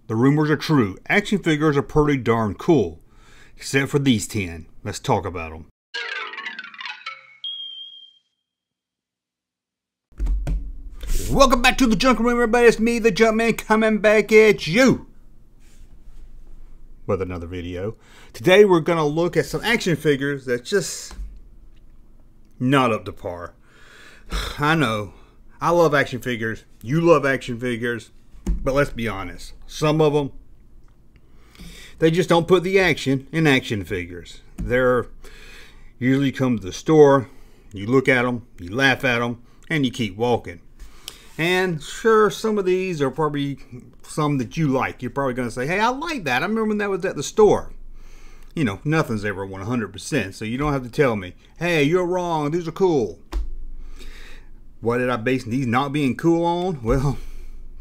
The rumors are true. Action figures are pretty darn cool. Except for these 10. Let's talk about them. Welcome back to the Junkman, everybody. It's me, the Junkman, coming back at you with another video. Today we're going to look at some action figures that's just not up to par. I know. I love action figures. You love action figures. But let's be honest. Some of them, they just don't put the action in action figures. They're usually come to the store, you look at them, you laugh at them, and you keep walking. And sure, some of these are probably some that you like. You're probably going to say, hey, I like that. I remember when that was at the store. You know, nothing's ever 100%, so you don't have to tell me, hey, you're wrong, these are cool. What did I base these not being cool on? Well,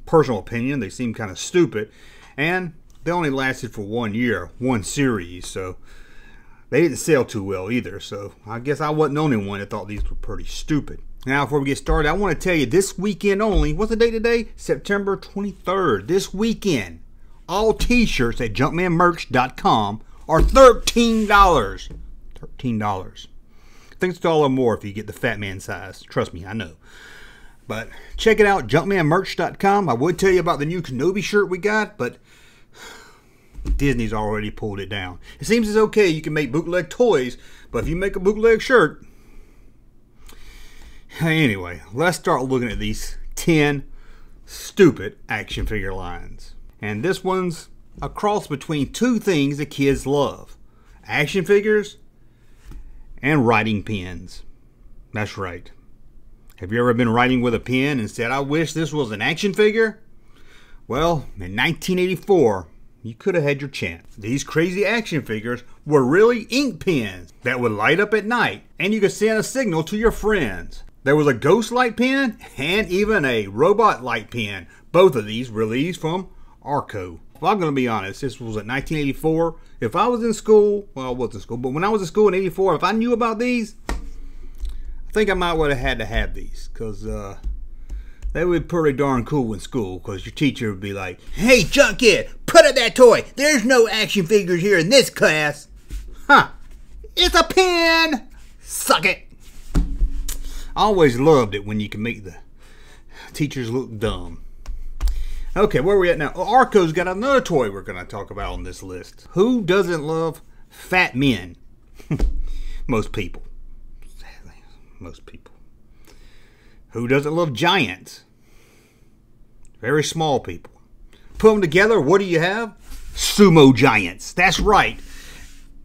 personal opinion, they seem kind of stupid. And they only lasted for 1 year, one series, so they didn't sell too well either. So I guess I wasn't the only one that thought these were pretty stupid. Now, before we get started, I want to tell you this weekend only. What's the date today? September 23rd. This weekend, all t-shirts at junkmanmerch.com are $13. $13. I think it's $1 more if you get the fat man size. Trust me, I know. But check it out, junkmanmerch.com. I would tell you about the new Kenobi shirt we got, but Disney's already pulled it down. It seems it's okay, you can make bootleg toys, but if you make a bootleg shirt... Anyway, let's start looking at these 10 stupid action figure lines. And this one's a cross between two things that kids love. Action figures and writing pens. That's right. Have you ever been writing with a pen and said, I wish this was an action figure? Well, in 1984, you could have had your chance. These crazy action figures were really ink pens that would light up at night, and you could send a signal to your friends. There was a ghost light pen and even a robot light pen. Both of these released from Arco. Well, I'm going to be honest, this was at 1984. If I was in school, well, I wasn't in school, but when I was in school in 84, if I knew about these, I think I might would have had to have these, because they would be pretty darn cool in school, because your teacher would be like, hey, junk kid, put up that toy. There's no action figures here in this class. Huh. It's a pen. Suck it. I always loved it when you can make the teachers look dumb. Okay, where are we at now? Oh, Arco's got another toy we're going to talk about on this list. Who doesn't love fat men? Most people. Sadly, most people. Who doesn't love giants? Very small people. Put them together, what do you have? Sumo Giants. That's right.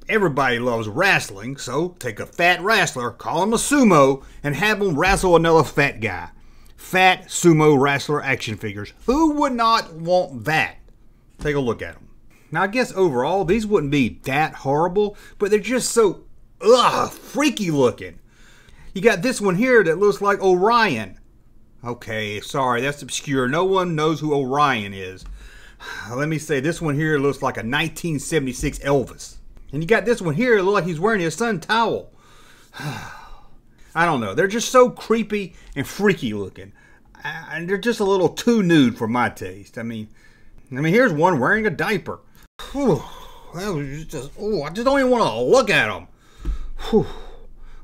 Everybody loves wrestling, so take a fat wrestler, call him a sumo, and have him wrestle another fat guy. Fat sumo wrestler action figures. Who would not want that? Take a look at them. Now, I guess overall, these wouldn't be that horrible, but they're just so, freaky looking. You got this one here that looks like Orion. Okay, sorry, that's obscure. No one knows who Orion is. Let me say, this one here looks like a 1976 Elvis. And you got this one here, it looks like he's wearing his sun towel. I don't know. They're just so creepy and freaky looking. And they're just a little too nude for my taste. I mean, here's one wearing a diaper. Whew, that was just, I just don't even want to look at them. Whew.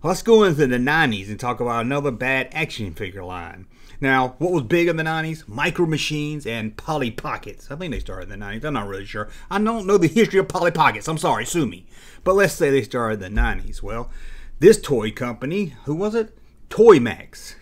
Let's go into the 90s and talk about another bad action figure line. Now, what was big in the 90s? Micro Machines and Polly Pockets. I think they started in the 90s. I'm not really sure. I don't know the history of Polly Pockets. I'm sorry, sue me. But let's say they started in the 90s. Well, this toy company, who was it? Toy Max.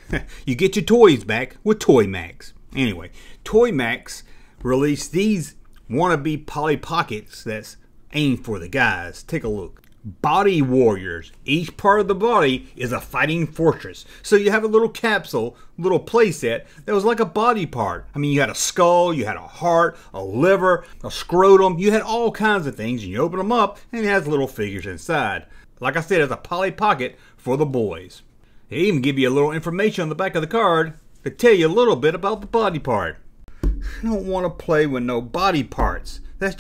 You get your toys back with Toy Max. Anyway, Toy Max released these wannabe Polly Pockets that's aimed for the guys. Take a look. Body Warriors. Each part of the body is a fighting fortress. So you have a little capsule, little playset that was like a body part. I mean, you had a skull, you had a heart, a liver, a scrotum. You had all kinds of things, and you open them up, and it has little figures inside. Like I said, it's a Polly Pocket for the boys. They even give you a little information on the back of the card to tell you a little bit about the body part. I don't want to play with no body parts. That's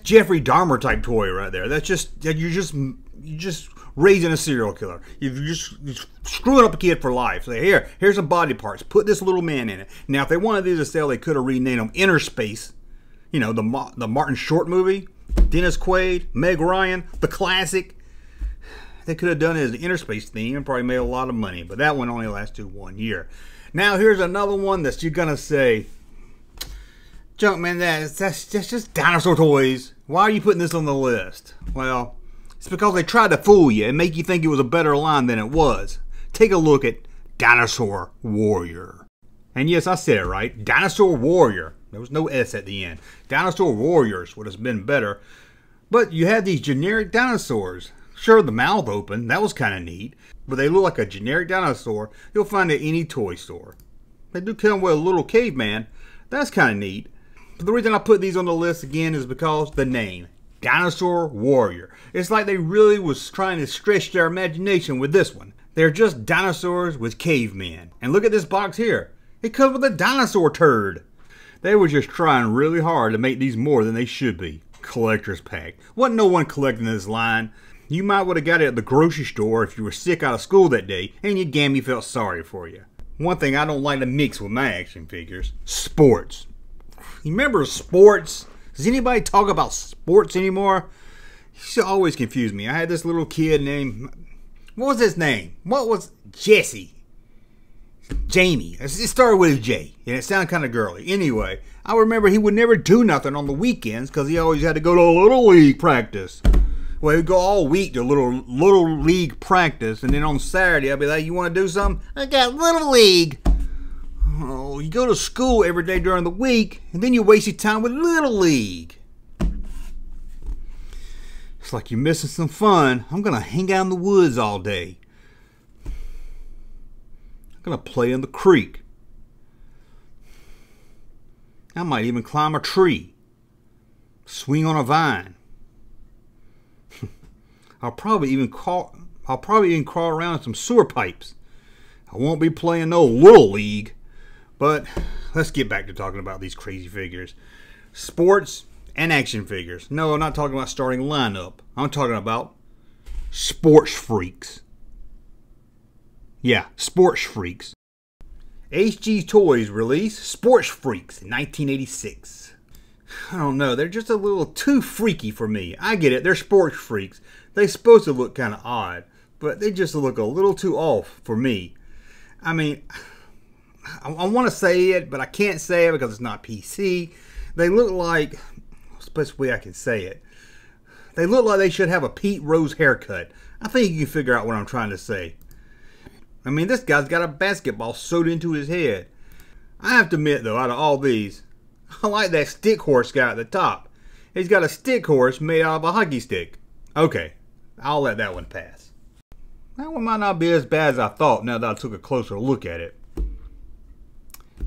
Jeffrey Dahmer type toy right there. You're just raising a serial killer. You're screwing up a kid for life. Say, here's some body parts. Put this little man in it. Now, if they wanted these to sell, they could have renamed them Inner Space. You know, the Martin Short movie, Dennis Quaid, Meg Ryan, the classic. They could have done it as the Interspace theme and probably made a lot of money, but that one only lasted 1 year. Now here's another one that you're gonna say, Junkman, that's just dinosaur toys. Why are you putting this on the list? Well, it's because they tried to fool you and make you think it was a better line than it was. Take a look at Dinosaur Warrior. And yes, I said it right. Dinosaur Warrior. There was no S at the end. Dinosaur Warriors would have been better. But you had these generic dinosaurs. Sure, the mouth open. That was kind of neat. But they look like a generic dinosaur you'll find at any toy store. They do come with a little caveman. That's kind of neat. But the reason I put these on the list again is because the name. Dinosaur Warrior. It's like they really was trying to stretch their imagination with this one. They're just dinosaurs with cavemen. And look at this box here. It comes with a dinosaur turd. They were just trying really hard to make these more than they should be. Collector's pack. Wasn't no one collecting this line. You might would have got it at the grocery store if you were sick out of school that day and your gammy felt sorry for you. One thing I don't like to mix with my action figures. Sports. You remember sports? Does anybody talk about sports anymore? It used to always confuse me. I had this little kid named... What was his name? What was... Jesse. Jamie. It started with a J, and it sounded kind of girly. Anyway, I remember he would never do nothing on the weekends because he always had to go to a little league practice. Well, he'd go all week to little league practice, and then on Saturday I'd be like, "You want to do something? I got little league." Oh, you go to school every day during the week, and then you waste your time with little league. It's like you're missing some fun. I'm gonna hang out in the woods all day. Gonna play in the creek. I might even climb a tree. Swing on a vine. I'll probably even crawl around in some sewer pipes. I won't be playing no little league. But let's get back to talking about these crazy figures. Sports and action figures. No, I'm not talking about starting lineup. I'm talking about sports freaks. Yeah, Sports Freaks. HG Toys released Sports Freaks in 1986. I don't know, they're just a little too freaky for me. I get it, they're Sports Freaks. They're supposed to look kind of odd, but they just look a little too off for me. I mean, I want to say it, but I can't say it because it's not PC. They look like, what's the best way I can say it? They look like they should have a Pete Rose haircut. I think you can figure out what I'm trying to say. I mean, this guy's got a basketball sewed into his head. I have to admit, though, out of all these, I like that stick horse guy at the top. He's got a stick horse made out of a hockey stick. Okay, I'll let that one pass. That one might not be as bad as I thought now that I took a closer look at it.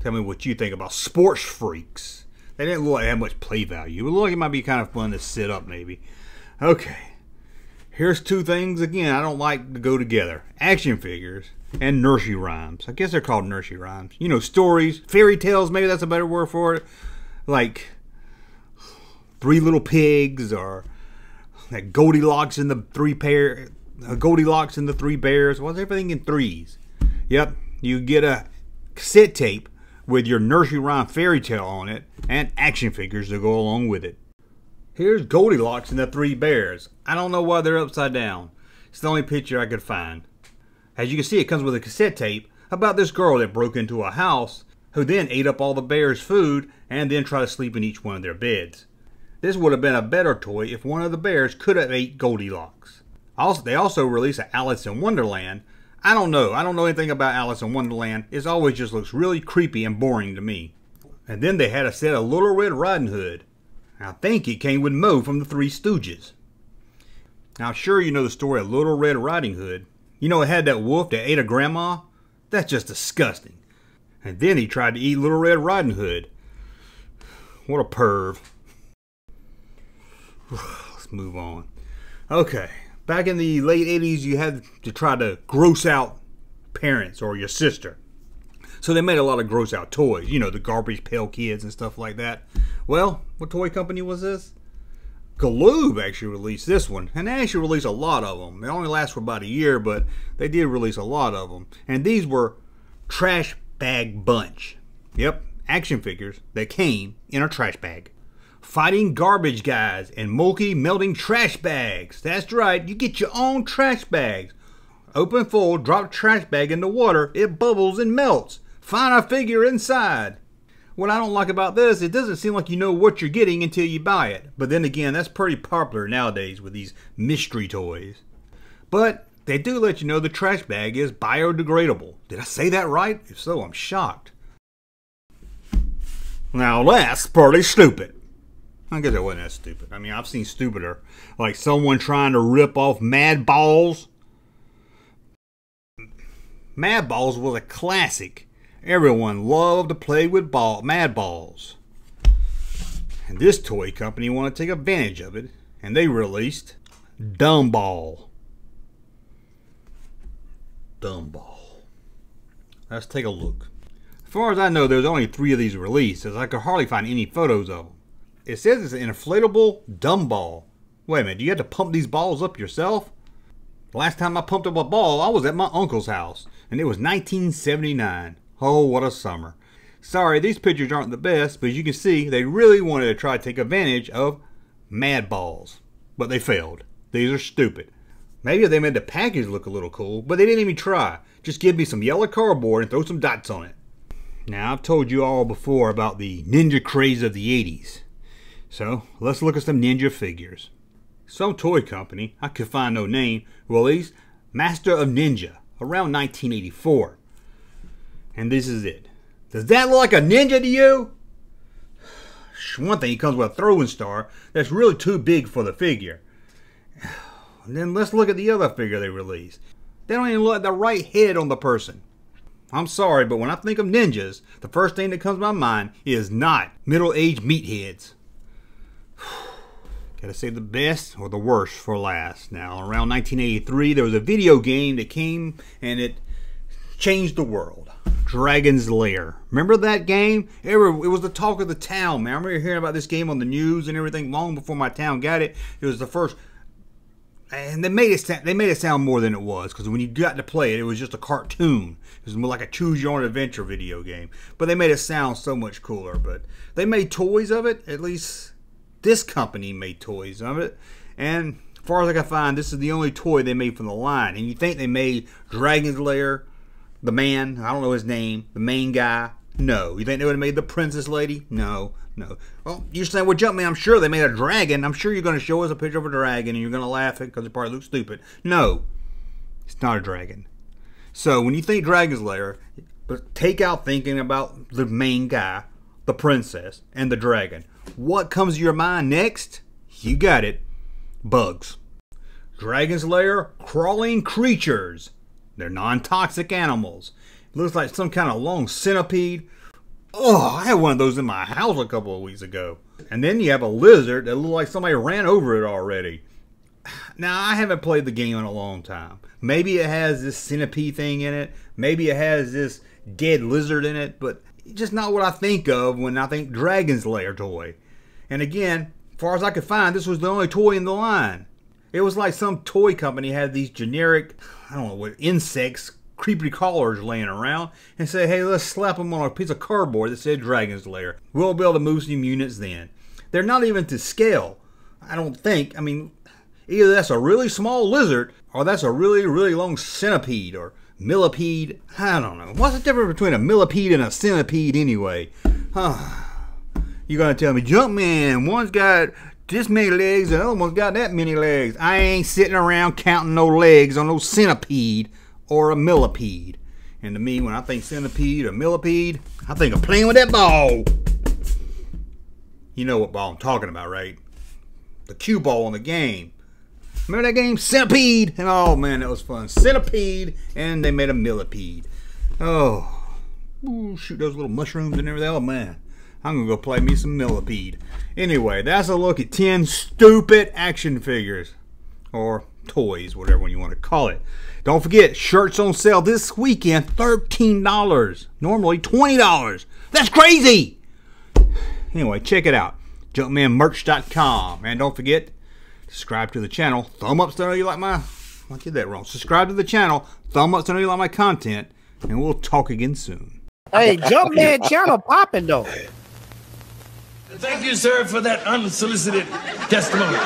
Tell me what you think about Sports Freaks. They didn't look like they had much play value. It looked like it might be kind of fun to sit up, maybe. Okay. Here's two things, again, I don't like to go together. Action figures and nursery rhymes. I guess they're called nursery rhymes. You know, stories, fairy tales, maybe that's a better word for it. Like Three Little Pigs, or like Goldilocks and the Three Bears. What's everything in threes? Yep, you get a cassette tape with your nursery rhyme fairy tale on it and action figures to go along with it. Here's Goldilocks and the Three Bears. I don't know why they're upside down. It's the only picture I could find. As you can see, it comes with a cassette tape about this girl that broke into a house, who then ate up all the bears' food and then tried to sleep in each one of their beds. This would have been a better toy if one of the bears could have ate Goldilocks. They also released an Alice in Wonderland. I don't know anything about Alice in Wonderland. It always just looks really creepy and boring to me. And then they had a set of Little Red Riding Hood. I think it came with Mo from the Three Stooges. Now, sure, you know the story of Little Red Riding Hood. You know it had that wolf that ate a grandma? That's just disgusting. And then he tried to eat Little Red Riding Hood. What a perv. Let's move on. Okay, back in the late 80s, you had to try to gross out parents or your sister. So they made a lot of gross out toys. You know, the Garbage Pail Kids and stuff like that. Well, what toy company was this? Galoob actually released this one. And they actually released a lot of them. They only last for about a year, but they did release a lot of them. And these were Trash Bag Bunch. Yep, action figures that came in a trash bag. fighting garbage guys, and Mulkey melting trash bags. That's right, you get your own trash bags. Open full, drop trash bag in the water, it bubbles and melts. Find a figure inside. What I don't like about this, it doesn't seem like you know what you're getting until you buy it. But then again, that's pretty popular nowadays with these mystery toys. But they do let you know the trash bag is biodegradable. Did I say that right? If so, I'm shocked. Now that's pretty stupid. I guess it wasn't that stupid. I mean, I've seen stupider. Like someone trying to rip off Mad Balls. Mad Balls was a classic. Everyone loved to play with Mad Balls. And this toy company wanted to take advantage of it. And they released Dumb Ball. Dumb Ball. Let's take a look. As far as I know, there's only 3 of these released, as I could hardly find any photos of them. It says it's an inflatable dumb ball. Wait a minute, do you have to pump these balls up yourself? The last time I pumped up a ball, I was at my uncle's house, and it was 1979. Oh, what a summer. Sorry, these pictures aren't the best, but as you can see, they really wanted to try to take advantage of Mad Balls. But they failed. These are stupid. Maybe they made the package look a little cool, but they didn't even try. Just give me some yellow cardboard and throw some dots on it. Now, I've told you all before about the ninja craze of the 80s. So, let's look at some ninja figures. Some toy company, I could find no name, released Master of Ninja around 1984. And this is it. Does that look like a ninja to you? One thing, he comes with a throwing star that's really too big for the figure. And then let's look at the other figure they released. They don't even look like the right head on the person. I'm sorry, but when I think of ninjas, the first thing that comes to my mind is not middle-aged meatheads. Gotta say the best or the worst for last. Now, around 1983, there was a video game that came and it changed the world. Dragon's Lair. Remember that game? It was the talk of the town, man. I remember hearing about this game on the news and everything long before my town got it. It was the first, and they made it sound more than it was, because when you got to play it, it was just a cartoon. It was more like a choose-your-own-adventure video game. But they made it sound so much cooler. But they made toys of it. At least this company made toys of it. And as far as I can find, this is the only toy they made from the line. And you think they made Dragon's Lair, the man, I don't know his name, the main guy? No. You think they would have made the princess lady? No. No. Well, you're saying, well, Junkman, I'm sure they made a dragon. I'm sure you're going to show us a picture of a dragon and you're going to laugh at it because it probably looks stupid. No. It's not a dragon. So when you think Dragon's Lair, take out thinking about the main guy, the princess, and the dragon. What comes to your mind next? You got it. Bugs. Dragon's Lair, crawling creatures. They're non-toxic animals. It looks like some kind of long centipede. Oh, I had one of those in my house a couple of weeks ago. And then you have a lizard that looks like somebody ran over it already. Now, I haven't played the game in a long time. Maybe it has this centipede thing in it. Maybe it has this dead lizard in it. But it's just not what I think of when I think Dragon's Lair toy. And again, as far as I could find, this was the only toy in the line. It was like some toy company had these generic, I don't know what, insects, creepy crawlers laying around and say, hey, let's slap them on a piece of cardboard that said Dragon's Lair. We'll be able to move some units then. They're not even to scale, I don't think. I mean, either that's a really small lizard or that's a really, really long centipede or millipede. I don't know. What's the difference between a millipede and a centipede anyway? You're going to tell me, Junkman, one's got this many legs and the other one's got that many legs. I ain't sitting around counting no legs on no centipede or a millipede. And to me, when I think centipede or millipede, I think of playing with that ball. You know what ball I'm talking about, right? The cue ball in the game. Remember that game? Centipede! And oh man, that was fun. Centipede, and they made a millipede. Oh, ooh, shoot those little mushrooms and everything. Oh man, I'm gonna go play me some millipede. Anyway, that's a look at 10 stupid action figures. Or toys, whatever one you want to call it. Don't forget, shirts on sale this weekend, $13. Normally $20. That's crazy! Anyway, check it out. JunkmanMerch.com. And don't forget, subscribe to the channel. Thumb up so I know you like my... I did that wrong. Subscribe to the channel. Thumb up so I know you like my content. And we'll talk again soon. Hey, Junkman channel popping though. Thank you, sir, for that unsolicited testimony.